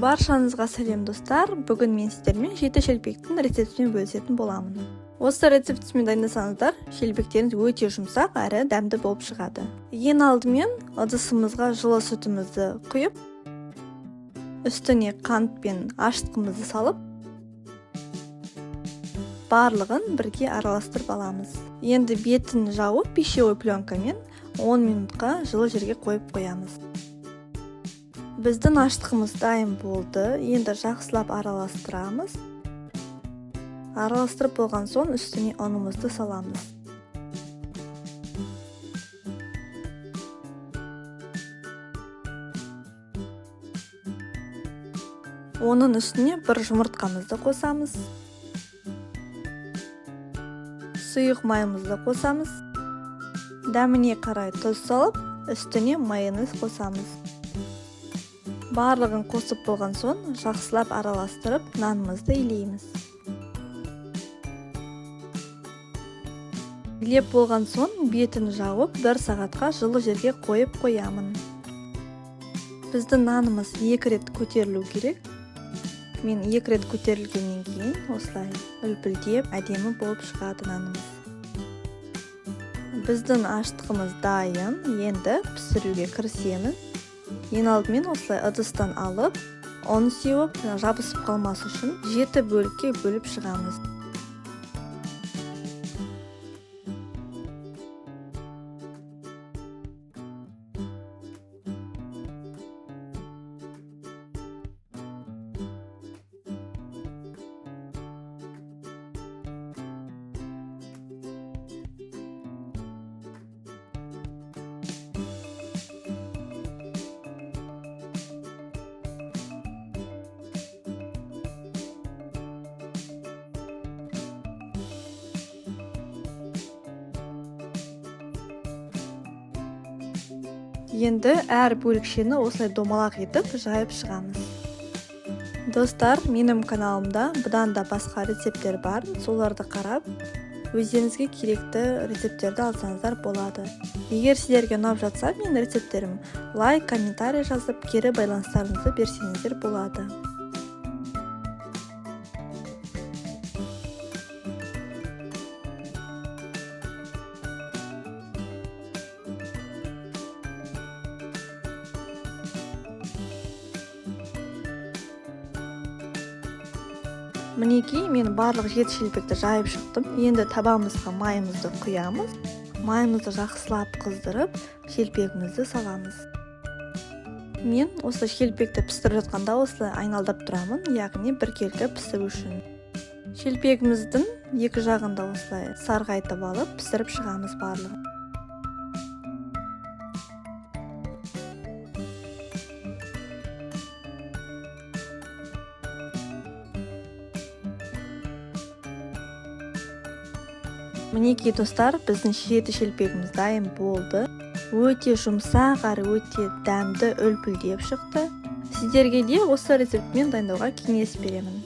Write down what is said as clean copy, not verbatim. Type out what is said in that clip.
Баршаңызға сәлем достар. Бүгін мен сіздермен жеті шелпектің рецептімен бөлісетін боламын. Осы рецептімен дайындасаңыздар, шелпектеріңіз өте жұмсақ әрі дәмді болып шығады. Ең алдымен ыдысымызға жылы сүтімізді құйып, үстіне қант пен ашытқымызды салып, барлығын бірге араластырып аламыз. Енді бетін жауып, пищевой пленкамен 10 минутқа жылы жерге қойып қоямыз. Біздің ашытқымыз дайын болды. Енді жақсылап араластырамыз. Араластырып болған соң үстіне ұнымызды саламыз. Оның үстіне бір жұмыртқамызды қосамыз. Сұйық майымызды қосамыз. Дәміне қарай тұз салып, үстіне майонез қосамыз. Барлығын қосып болған соң, жақсылап араластырып, нанымызды илейміз. Илеп болған соң, бетін жауып, 1 сағатқа жылы жерге қойып қоямын. Біздің нанымыз 2 рет көтерілу керек. Мен 2 рет көтерілгеннен кейін, осылай үлпілдеп, әдемі болып шығады нанымыз. Біздің ашытқымыз дайын, енді пісіруге кірісеміз. Ең алдымен осылай ыдыстан алып, оны сеуіп, жабысып қалмас үшін 7 бөлікке бөліп шығамыз. Енді әр бөлікшені осылай домалақ етіп жайып шығамыз. Достар, менің каналымда бұдан да басқа рецепттер бар. Соларды қарап, өздеріңізге керекті рецепттерді алсаңыздар болады. Егер сіздерге ұнап жатса, менің рецепттерім лайк, комментарий жазып, кері байланыстарыңызды берсеңіздер болады. Мінекей, мен барлық 7 шелпекті жайып шықтым. Енді табамызға майымызды құямыз. Майымызды жақсылап қыздырып, шелпегімізді саламыз. Мен осы шелпекті пісіріп жатқанда осылай айналдырып тұрамын, яғни біркелкі пісіру үшін. Шелпегіміздің екі жағында осылай сарғайтып алып, пісіріп шығамыз барлығын. Мінекей достар, біздің 7 шелпегіміз дайын болды. Өте жұмсақ әрі өте дәмді үлпілдеп шықты. Сіздерге де осы рецептпен дайындауға кеңес беремін.